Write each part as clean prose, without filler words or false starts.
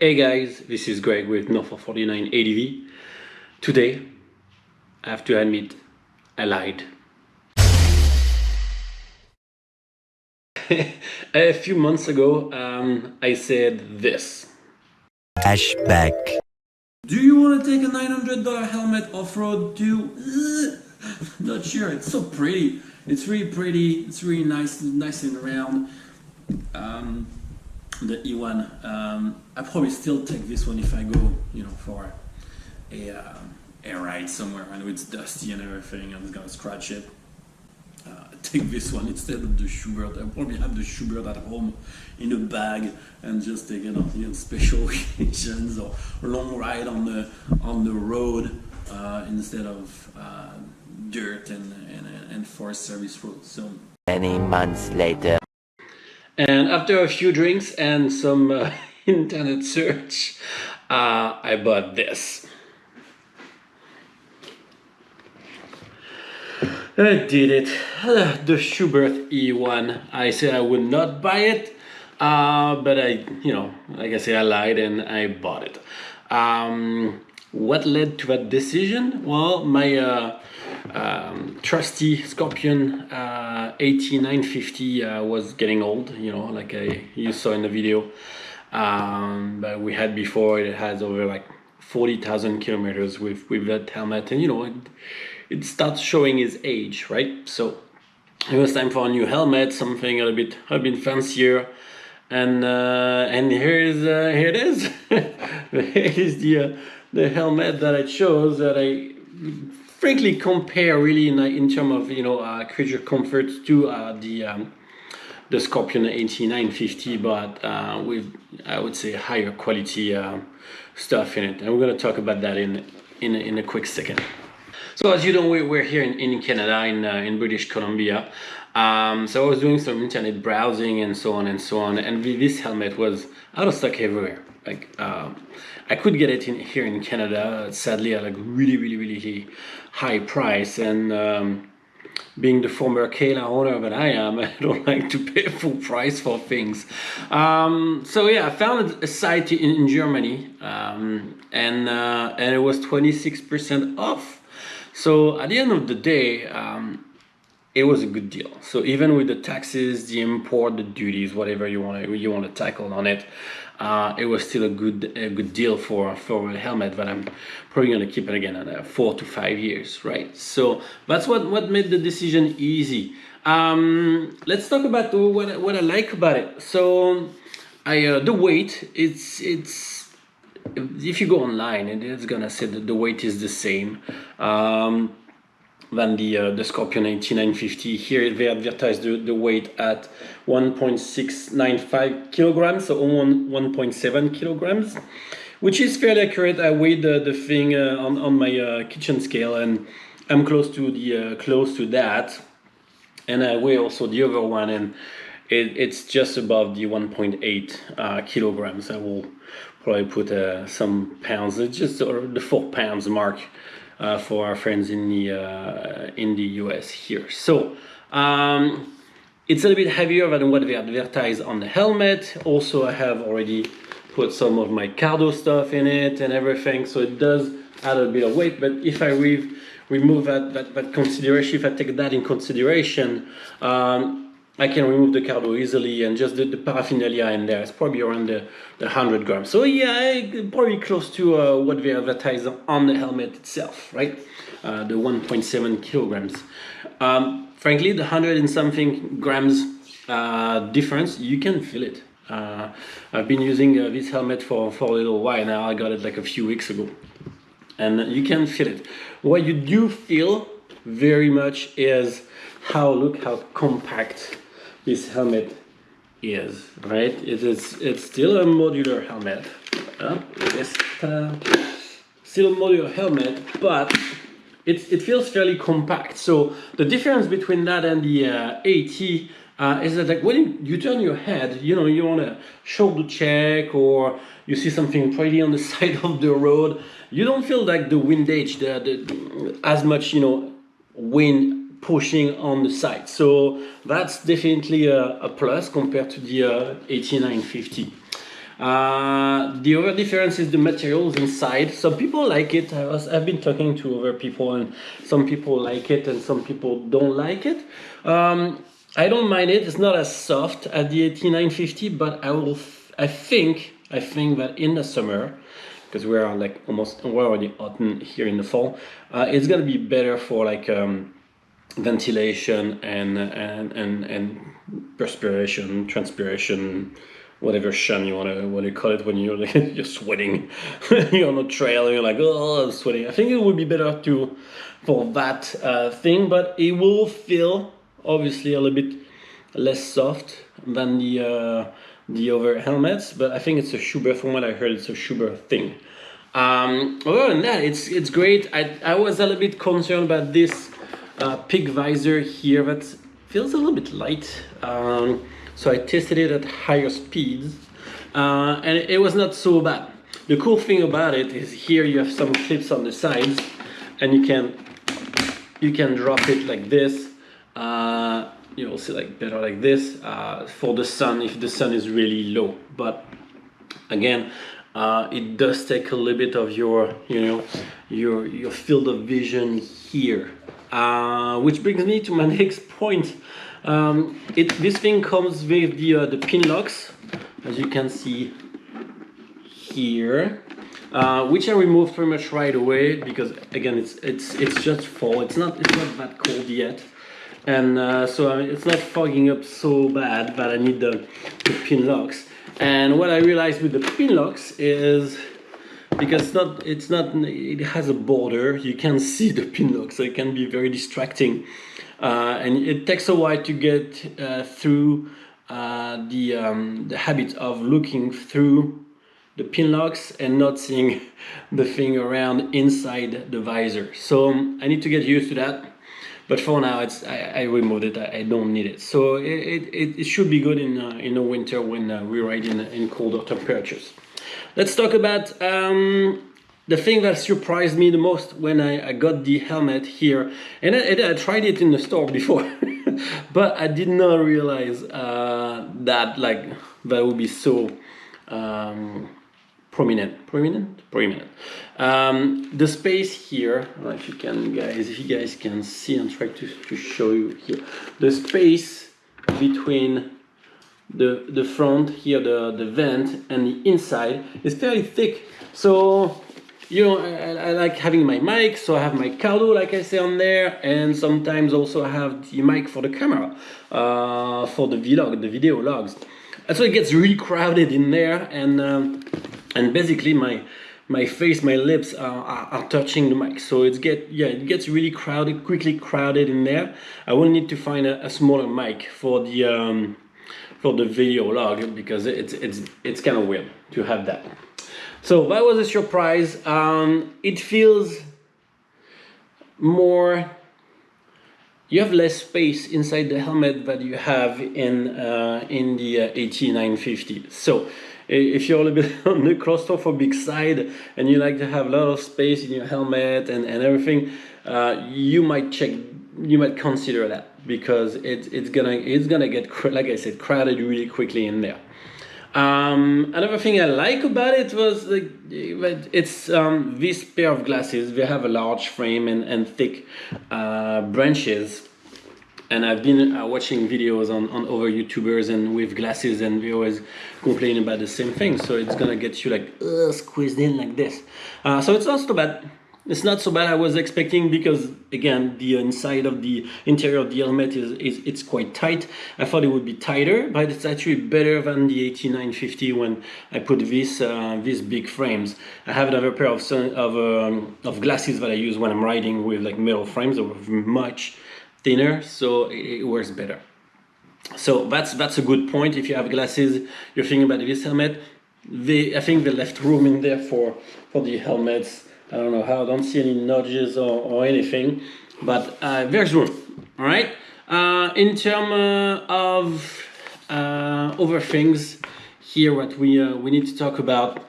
Hey guys, this is Greg with North 49 ADV. Today, I have to admit, I lied. A few months ago, I said this. Flashback. Do you want to take a $900 helmet off-road too? Not sure, it's so pretty. It's really pretty, it's really nice and round. The E1. I probably still take this one if I go, for a ride somewhere and it's dusty and everything. I'm just gonna scratch it. Take this one instead of the Schuberth. I probably have the Schuberth at home in a bag and just take it on special occasions or long ride on the road instead of dirt and forest service roads. So Many months later. And after a few drinks and some internet search, I bought this. I did it. The Schuberth E1. I said I would not buy it, but like I say, I lied and I bought it. What led to that decision? Well, my trusty Scorpion AT 950 was getting old, like you saw in the video. But we had before, it has over like 40,000 kilometers with that helmet, and it starts showing its age, right? So it was time for a new helmet, something a little bit fancier, and here it is. Here is the helmet that I chose, that I frankly compare really in terms of creature comfort to the Scorpion AT 950, but with, I would say, higher quality stuff in it, and we're going to talk about that in a quick second. So as you know, we're here in Canada, in British Columbia. So I was doing some internet browsing and so on, and this helmet was out of stock everywhere. Like I could get it here in Canada, sadly at like really high price, and being the former Kayla owner that I am, I don't like to pay full price for things. So yeah, I found a site in Germany, and it was 26% off. So at the end of the day, it was a good deal. So even with the taxes, the import, the duties, whatever you want to tackle on it, it was still a good deal for a helmet that I'm probably going to keep it again at 4 to 5 years, right? So that's what made the decision easy. Let's talk about what I like about it. So the weight, it's if you go online, it's gonna say that the weight is the same than the Scorpion AT 950. Here they advertise the weight at 1.695 kilograms, so 1.7 kilograms, which is fairly accurate. I weighed the thing on my kitchen scale, and I'm close to that. And I weigh also the other one, and it's just above the 1.8 kilograms. I will probably put some pounds, just the 4 pounds mark for our friends in the US here. So it's a little bit heavier than what they advertise on the helmet. Also, I have already put some of my cardo stuff in it and everything, so it does add a bit of weight. But if I remove that consideration, if I take that in consideration, I can remove the cardo easily, and just the paraphernalia in there is probably around the 100 grams. So yeah, probably close to what they advertise on the helmet itself, right? The 1.7 kilograms. Frankly, the 100 and something grams difference, you can feel it. I've been using this helmet for a little while now. I got it like a few weeks ago, and you can feel it. What you do feel very much is how compact this helmet is, right? It's still a modular helmet. It's still a modular helmet, but it feels fairly compact. So the difference between that and the AT is that, like, when you turn your head, you want to shoulder check, or you see something pretty on the side of the road, you don't feel like the windage, as much wind pushing on the side. So that's definitely a plus compared to the AT 950. The other difference is the materials inside. Some people like it. I've been talking to other people, and some people like it and some people don't like it. I don't mind it. It's not as soft as the AT950, but I think that in the summer, because we're already autumn here in the fall, it's gonna be better for like ventilation and perspiration, transpiration, whatever shun you want to call it when you're like, you're sweating, you're on a trail and you're like, oh, I'm sweating. I think it would be better for that thing, but it will feel obviously a little bit less soft than the other helmets. But I think it's a Schuberth. From what I heard, it's a Schuberth thing. Other than that, it's great. I was a little bit concerned about this pig visor here that feels a little bit light. So I tested it at higher speeds, and it was not so bad. The cool thing about it is here you have some clips on the sides, and you can drop it like this. You'll see like better like this for the sun if the sun is really low. But again, it does take a little bit of your field of vision here, which brings me to my next point. This thing comes with the pin locks, as you can see here, which I removed pretty much right away because again it's just fall. It's not that cold yet, and so it's not fogging up so bad that I need the pin locks. And what I realized with the pin locks is, because it has a border, you can see the pin lock, so it can be very distracting, and it takes a while to get through the habit of looking through the pin locks and not seeing the thing around inside the visor. So I need to get used to that. But for now, I removed it. I don't need it. So it should be good in the winter when we ride in colder temperatures. Let's talk about the thing that surprised me the most when I got the helmet here. And I tried it in the store before, but I did not realize that would be so prominent. The space here, if you guys can see, and try to show you here, the space between the front here, the vent, and the inside is fairly thick. So I like having my mic, so I have my cardo, like I say, on there, and sometimes also I have the mic for the camera, for the vlog, the video logs. And so it gets really crowded in there, and basically my face, my lips are touching the mic, so it gets really crowded, quickly crowded in there. I will need to find a smaller mic for the video log, because it's kind of weird to have that. So that was a surprise. It feels more. You have less space inside the helmet than you have in the AT950. So if you're a little bit on the claustrophobic side and you like to have a lot of space in your helmet and everything, you might consider that, because it's gonna get, like I said, crowded really quickly in there. Another thing I like about it was it's this pair of glasses. They have a large frame and thick branches. And I've been watching videos on other YouTubers and with glasses, and they always complain about the same thing. So it's gonna get you like squeezed in like this. So it's not so bad. It's not so bad. I was expecting, because again the inside of the interior of the helmet it's quite tight. I thought it would be tighter, but it's actually better than the AT950 when I put these big frames. I have another pair of glasses that I use when I'm riding with like metal frames that are much thinner, so it works better. So that's a good point. If you have glasses, you're thinking about this helmet, I think they left room in there for the helmets. I don't know how, I don't see any notches or anything, but there's room. All right. In terms of other things here, what we need to talk about,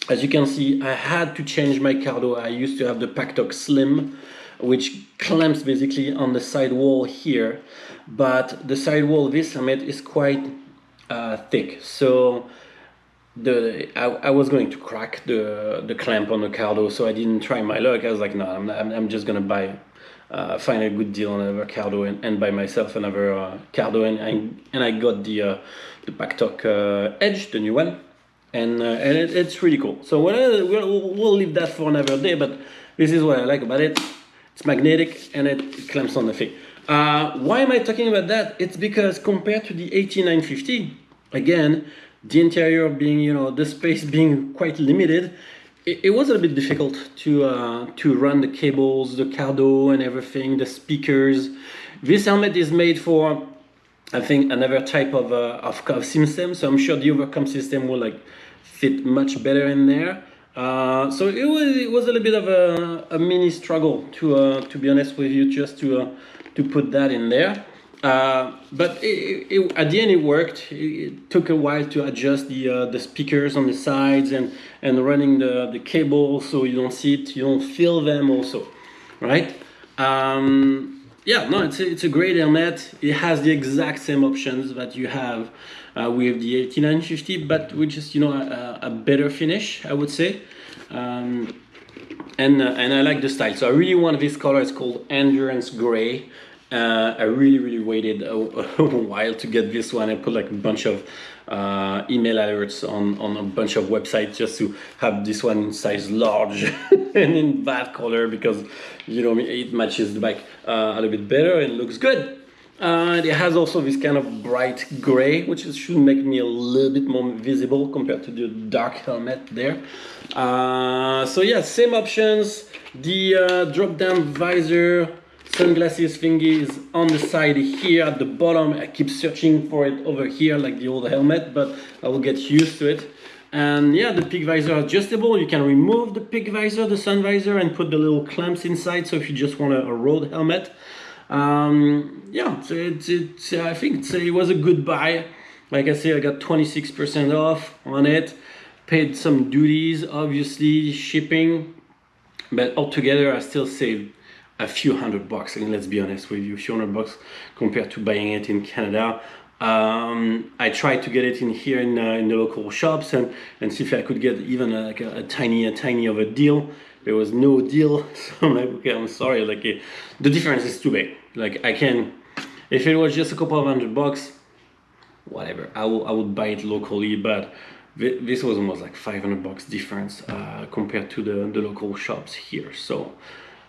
as you can see, I had to change my cardo. I used to have the Pactox Slim, which clamps basically on the side wall here, but the side wall of this helmet is quite thick. So I was going to crack the clamp on the Cardo, so I didn't try my luck. I was like, no, I'm just gonna buy, find a good deal on another Cardo and buy myself another Cardo, and I got the Pactok Edge, the new one, and it's really cool. So we'll leave that for another day. But this is what I like about it. It's magnetic and it clamps on the thing. Why am I talking about that? It's because compared to the AT950, again, the interior being, the space being quite limited, it was a little bit difficult to run the cables, the Cardo and everything, the speakers. This helmet is made for, I think, another type of system, so I'm sure the overcome system will like fit much better in there. So it was a little bit of a mini struggle to be honest with you, just to put that in there. But at the end it worked. It took a while to adjust the speakers on the sides and running the cable so you don't see it, you don't feel them also, right? Yeah, no, it's a great helmet. It has the exact same options that you have with the AT950, but with just a better finish, I would say. And I like the style. So I really want this color. It's called Endurance Gray. I really waited a while to get this one. I put like a bunch of email alerts on a bunch of websites just to have this one in size large and in that color, because it matches the bike a little bit better and looks good. It has also this kind of bright gray, which should make me a little bit more visible compared to the dark helmet there. So yeah, same options. The drop down visor sunglasses thingy is on the side here at the bottom. I keep searching for it over here like the old helmet, but I will get used to it. And yeah, the peak visor adjustable. You can remove the peak visor, the sun visor, and put the little clamps inside. So if you just want a road helmet, yeah, so I think it was a good buy. Like I said, I got 26% off on it. Paid some duties, obviously, shipping, but altogether I still saved a few $100. And let's be honest with you, a few $100 compared to buying it in Canada. I tried to get it in here in the local shops and see if I could get even like a tiny of a deal. There was no deal, so I'm like, okay, I'm sorry. Like the difference is too big. Like I can, if it was just a couple of $100, whatever, I would buy it locally. But this was almost like $500 difference compared to the local shops here. So.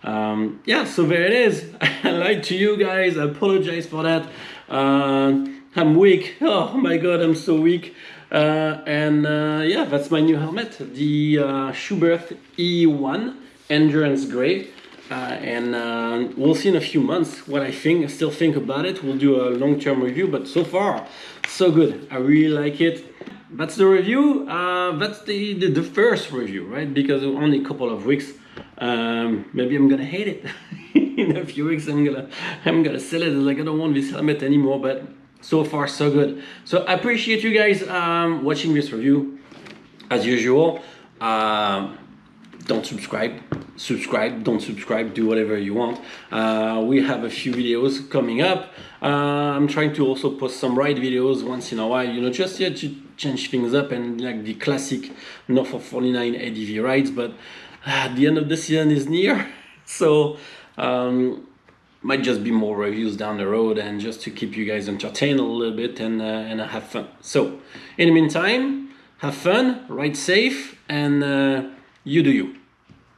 Yeah, so there it is. I lied to you guys. I apologize for that. I'm weak. Oh my god, I'm so weak. Yeah, that's my new helmet, the Schuberth E1 Endurance Gray. We'll see in a few months what I still think about it. We'll do a long-term review, but so far, so good. I really like it. That's the review. That's the first review, right? Because only a couple of weeks. Maybe I'm gonna hate it. In a few weeks I'm gonna sell it. Like I don't want this helmet anymore. But so far so good. So I appreciate you guys watching this review. As usual, don't subscribe, don't subscribe, do whatever you want. We have a few videos coming up. I'm trying to also post some ride videos once in a while, just to change things up, and like the classic North 49 ADV rides. But the end of the season is near, so might just be more reviews down the road, and just to keep you guys entertained a little bit and have fun. So in the meantime, have fun, ride safe, and you do you.